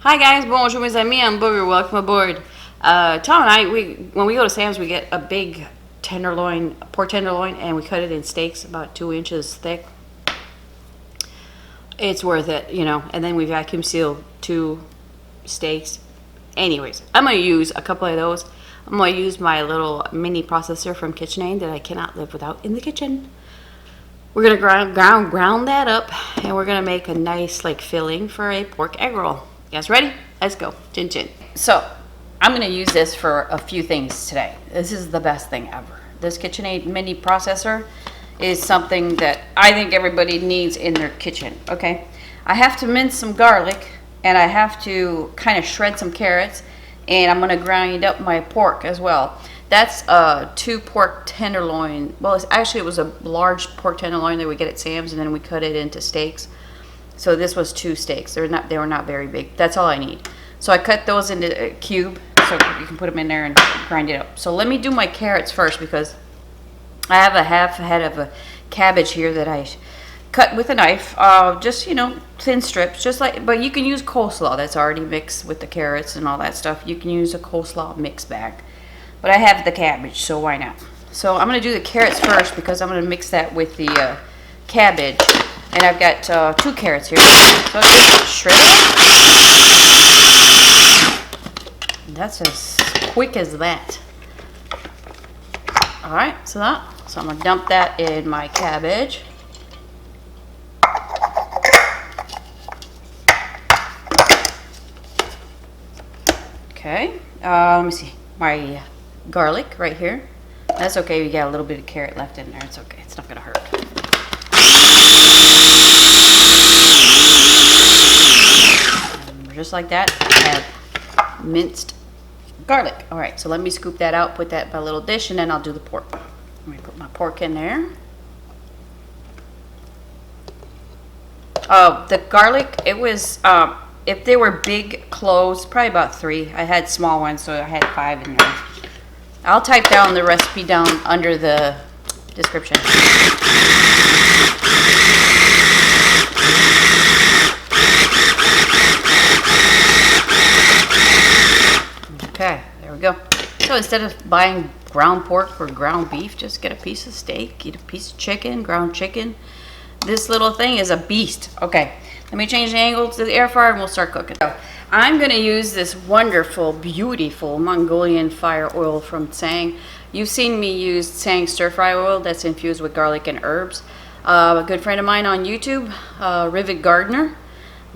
Hi guys, bonjour mes amis, I'm Booger, welcome aboard. Tom and I, when we go to Sam's, we get a big tenderloin, pork tenderloin, and we cut it in steaks about 2 inches thick. It's worth it, you know, and then we vacuum seal 2 steaks. Anyways, I'm going to use a couple of those. I'm going to use my little mini processor from Kitchenaid that I cannot live without in the kitchen. We're going to ground that up, and we're going to make a nice like filling for a pork egg roll. You guys ready? Let's go. Chin chin. So, I'm going to use this for a few things today. This is the best thing ever. This Kitchenaid mini processor is something that I think everybody needs in their kitchen, okay? I have to mince some garlic, and I have to kind of shred some carrots, and I'm going to grind up my pork as well. That's 2 pork tenderloin. Well, it was a large pork tenderloin that we get at Sam's, and then we cut it into steaks. So this was 2 steaks. They were not very big. That's all I need. So I cut those into a cube so you can put them in there and grind it up. So let me do my carrots first because I have a half head of a cabbage here that I cut with a knife. Just, you know, thin strips, just like, but you can use coleslaw that's already mixed with the carrots and all that stuff. You can use a coleslaw mix bag. But I have the cabbage, so why not? So I'm going to do the carrots first because I'm going to mix that with the cabbage. And I've got 2 carrots here. So just shred it. That's as quick as that. Alright, so I'm going to dump that in my cabbage. Okay, let me see. My garlic right here. That's okay, we got a little bit of carrot left in there. It's okay, it's not going to hurt. Just like that, I have minced garlic. All right, so let me scoop that out, put that in a little dish, and then I'll do the pork. Let me put my pork in there. The garlic, it was, if they were big cloves, probably about 3. I had small ones, so I had 5 in there. I'll type down the recipe down under the description. Okay, there we go. So instead of buying ground pork or ground beef, just get a piece of steak, get a piece of chicken, ground chicken. This little thing is a beast. Okay, let me change the angle to the air fryer and we'll start cooking. So I'm going to use this wonderful, beautiful Mongolian fire oil from Tsang. You've seen me use Tsang stir fry oil that's infused with garlic and herbs. A good friend of mine on YouTube, Rivet Gardener,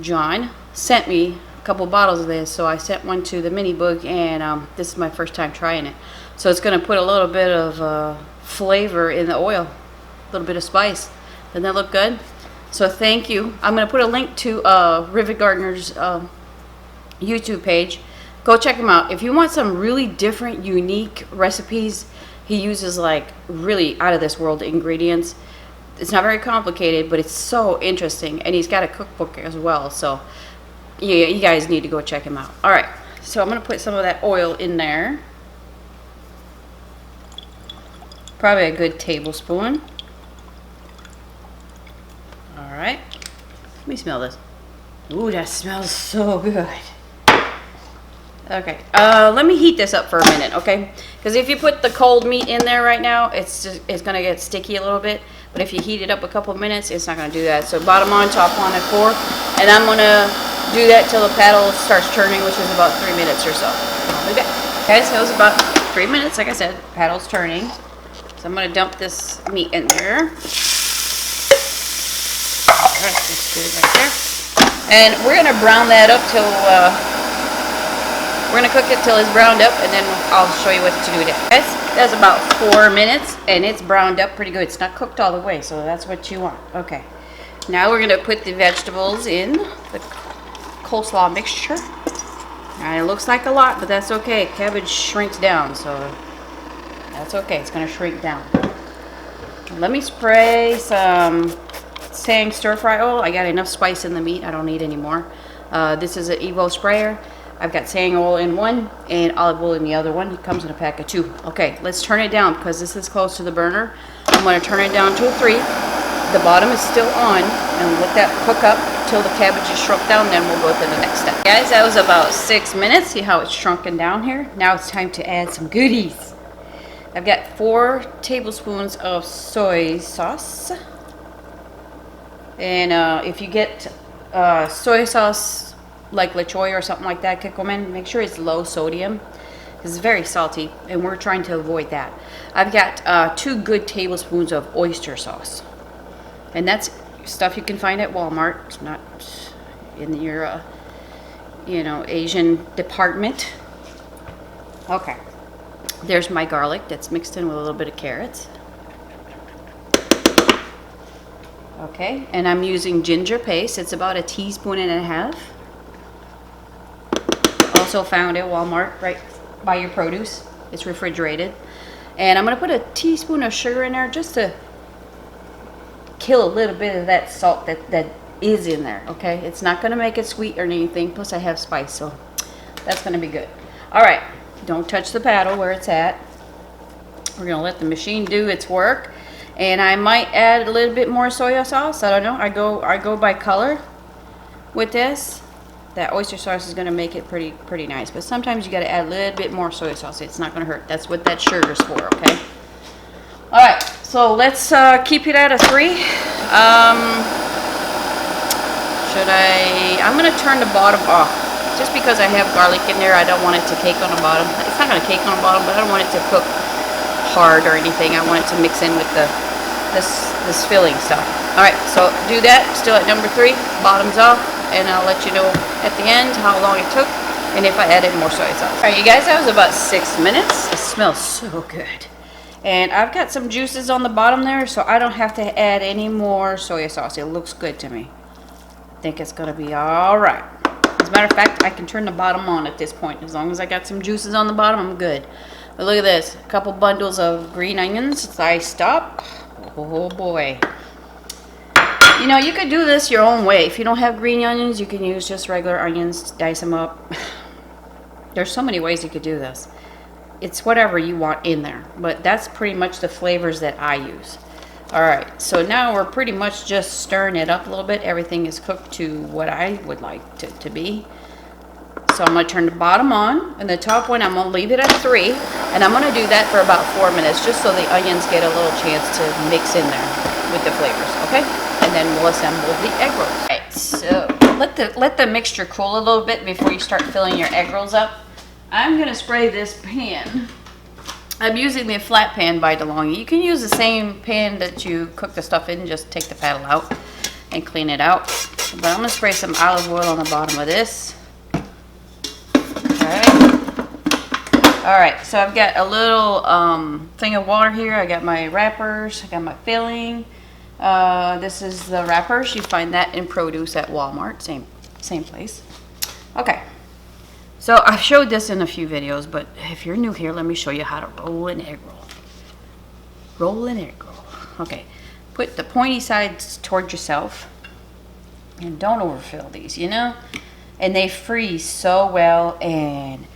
John, sent me a couple bottles of this, so I sent one to the mini book, and this is my first time trying it. So it's going to put a little bit of flavor in the oil, a little bit of spice. Doesn't that look good? So thank you. I'm going to put a link to Rivet Gardener's YouTube page. Go check him out. If you want some really different, unique recipes, he uses like really out of this world ingredients. It's not very complicated, but it's so interesting, and he's got a cookbook as well, so yeah, you guys need to go check him out. All right, so I'm going to put some of that oil in there. Probably a good tablespoon. All right, let me smell this. Ooh, that smells so good. Okay, let me heat this up for a minute, okay? Because if you put the cold meat in there right now, it's going to get sticky a little bit. But if you heat it up a couple of minutes, it's not going to do that. So bottom on, top on at 4. And I'm going to do that till the paddle starts turning, which is about 3 minutes or so. Okay, so it was about 3 minutes, like I said. Paddle's turning. So I'm going to dump this meat in there. Alright, that's good right there. And we're going to brown that up till, we're going to cook it till it's browned up, and then I'll show you what to do next. Okay, that's about 4 minutes, and it's browned up pretty good. It's not cooked all the way, so that's what you want. Okay, now we're going to put the vegetables in the coleslaw mixture. And it looks like a lot, but that's okay. Cabbage shrinks down, so that's okay. It's going to shrink down. Let me spray some Tsang stir fry oil. I got enough spice in the meat. I don't need any more. This is an Evo sprayer. I've got Tsang oil in one and olive oil in the other one. It comes in a pack of 2. Okay, let's turn it down because this is close to the burner. I'm going to turn it down to a 3. the bottom is still on, and let that cook up till the cabbage is shrunk down, then we'll go to the next step. Guys, that was about 6 minutes. See how it's shrunken down here? Now it's time to add some goodies. I've got 4 tablespoons of soy sauce. And if you get soy sauce like La Choy or something like that, Kitchenaid, make sure it's low sodium. It's very salty, and we're trying to avoid that. I've got 2 good tablespoons of oyster sauce. And that's stuff you can find at Walmart. It's not in your, you know, Asian department. Okay. There's my garlic that's mixed in with a little bit of carrots. Okay, and I'm using ginger paste. It's about 1.5 teaspoons. Also found at Walmart, right by your produce. It's refrigerated. And I'm going to put a teaspoon of sugar in there just to kill a little bit of that salt that is in there. Okay, it's not going to make it sweet or anything. Plus I have spice, so that's going to be good. All right, don't touch the paddle where it's at. We're going to let the machine do its work. And I might add a little bit more soy sauce. I don't know. I go by color with this. That oyster sauce is going to make it pretty nice. But sometimes you got to add a little bit more soy sauce. It's not going to hurt. That's what that sugar's for, okay? All right. So let's keep it at a 3. I'm going to turn the bottom off. Just because I have garlic in there, I don't want it to cake on the bottom. It's not going to cake on the bottom, but I don't want it to cook hard or anything. I want it to mix in with this filling stuff. All right, so do that. Still at number 3, bottoms off, and I'll let you know at the end how long it took and if I added more soy sauce. All right, you guys, that was about 6 minutes. It smells so good. And I've got some juices on the bottom there, so I don't have to add any more soy sauce. It looks good to me. I think it's gonna be all right. As a matter of fact, I can turn the bottom on at this point. As long as I got some juices on the bottom, I'm good. But look at this, a couple bundles of green onions sliced up. Oh boy. You know, you could do this your own way. If you don't have green onions, you can use just regular onions, dice them up. There's so many ways you could do this. It's whatever you want in there, but that's pretty much the flavors that I use. All right, so now we're pretty much just stirring it up a little bit. Everything is cooked to what I would like to be. So I'm going to turn the bottom on, and the top one I'm going to leave it at 3, and I'm going to do that for about 4 minutes just so the onions get a little chance to mix in there with the flavors, okay? And then we'll assemble the egg rolls. All right, so let the mixture cool a little bit before you start filling your egg rolls up. I'm going to spray this pan. I'm using the flat pan by DeLonghi. You can use the same pan that you cook the stuff in, just take the paddle out and clean it out. But I'm going to spray some olive oil on the bottom of this. Alright, so I've got a little thing of water here. I got my wrappers, I got my filling. This is the wrappers. You find that in produce at Walmart, same place. Okay, so I've showed this in a few videos, but if you're new here, let me show you how to roll an egg roll. Roll an egg roll. Okay, put the pointy sides toward yourself, and don't overfill these, you know? And they freeze so well, and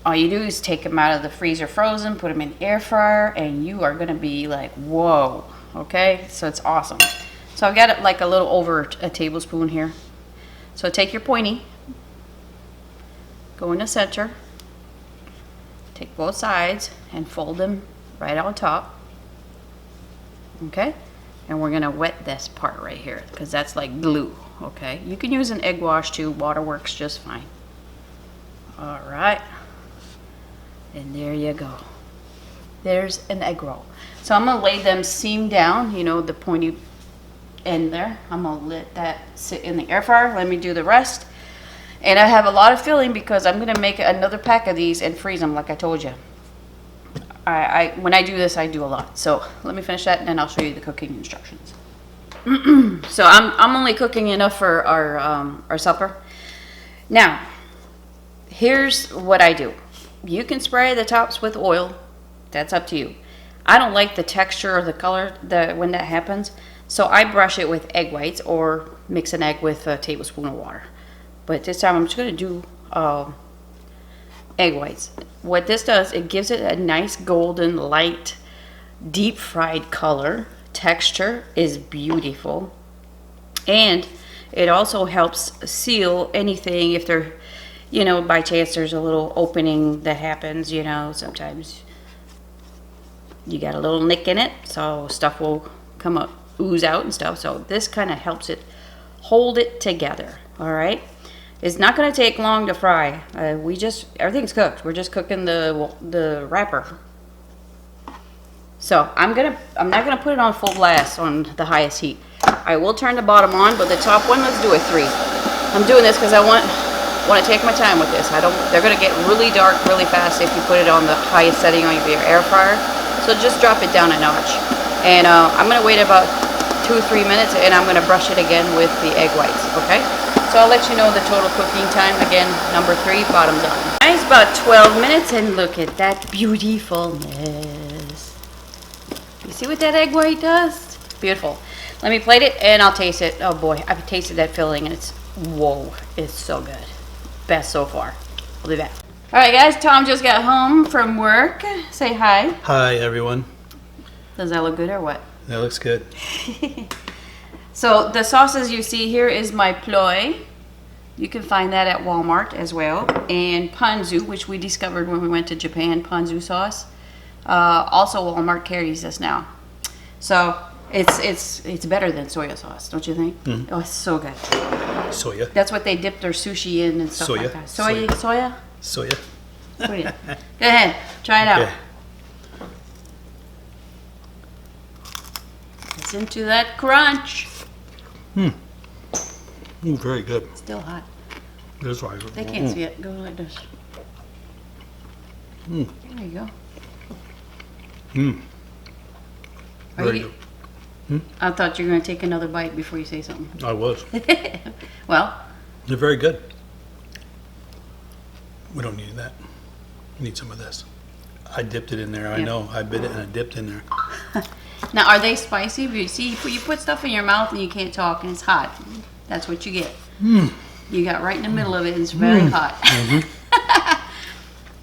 all you do is take them out of the freezer frozen, put them in the air fryer, and you are going to be like, whoa, okay? So it's awesome. So I've got it like a little over a tablespoon here. So take your pointy, go in the center, take both sides, and fold them right on top, okay? And we're going to wet this part right here because that's like glue, okay? You can use an egg wash too. Water works just fine. All right. And there you go. There's an egg roll. So I'm going to lay them seam down, you know, the pointy end there. I'm going to let that sit in the air fryer. Let me do the rest. And I have a lot of filling because I'm going to make another pack of these and freeze them like I told you. When I do this, I do a lot. So let me finish that and then I'll show you the cooking instructions. So I'm only cooking enough for our supper. Now, here's what I do. You can spray the tops with oil. That's up to you. I don't like the texture or the color when that happens, so I brush it with egg whites or mix an egg with a tablespoon of water. But this time I'm just going to do egg whites. What this does, it gives it a nice golden, light, deep fried color texture is beautiful. And it also helps seal anything if there, you know, by chance there's a little opening that happens, you know, sometimes you got a little nick in it, so stuff will come up, ooze out and stuff. So this kind of helps it hold it together. All right. It's not going to take long to fry. Everything's cooked. We're just cooking the wrapper. So I'm not gonna put it on full blast on the highest heat. I will turn the bottom on, but the top one, let's do a 3. I'm doing this because I want to take my time with this. They're gonna get really dark really fast if you put it on the highest setting on your air fryer. So just drop it down a notch. And I'm gonna wait about 2-3 minutes, and I'm gonna brush it again with the egg whites. Okay. So I'll let you know the total cooking time. Again, number 3, bottom done. It's about 12 minutes, and look at that beautifulness. You see what that egg white does? Beautiful. Let me plate it, and I'll taste it. Oh boy, I've tasted that filling, and it's, whoa, it's so good. Best so far. I'll be back. All right, guys, Tom just got home from work. Say hi. Hi, everyone. Does that look good or what? That looks good. So the sauces you see here is my ploy. You can find that at Walmart as well. And ponzu, which we discovered when we went to Japan, ponzu sauce. Also Walmart carries this now. So it's better than soya sauce, don't you think? Mm. Oh, it's so good. Soya. That's what they dip their sushi in and stuff like that. Soya. Soya. Go ahead, try it out. Okay. It's into that crunch. Very good. Still hot. That's right. They can't see it. Go like this. There you go. Very good. I thought you were going to take another bite before you say something. I was. Well. They're very good. We don't need that. We need some of this. I dipped it in there. I know. I bit it and I dipped in there. Now, are they spicy? You see, you put stuff in your mouth and you can't talk and it's hot. That's what you get. You got right in the middle of it and it's very hot.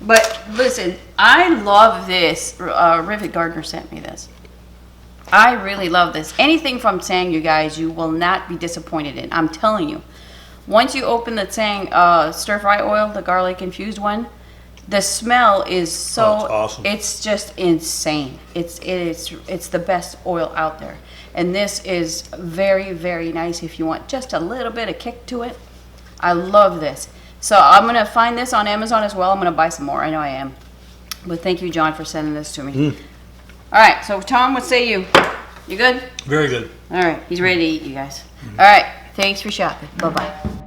But listen, I love this. Rivet Gardner sent me this. I really love this. Anything from Tsang, you guys, you will not be disappointed in. I'm telling you. Once you open the Tsang stir fry oil, the garlic infused one, the smell is so, it's awesome. It's just insane. It's the best oil out there. And this is very, very nice if you want just a little bit of kick to it. I love this. So I'm going to find this on Amazon as well. I'm going to buy some more. I know I am. But thank you, John, for sending this to me. All right. So Tom, what say you? You good? Very good. All right. He's ready to eat, you guys. All right. Thanks for shopping. Bye-bye.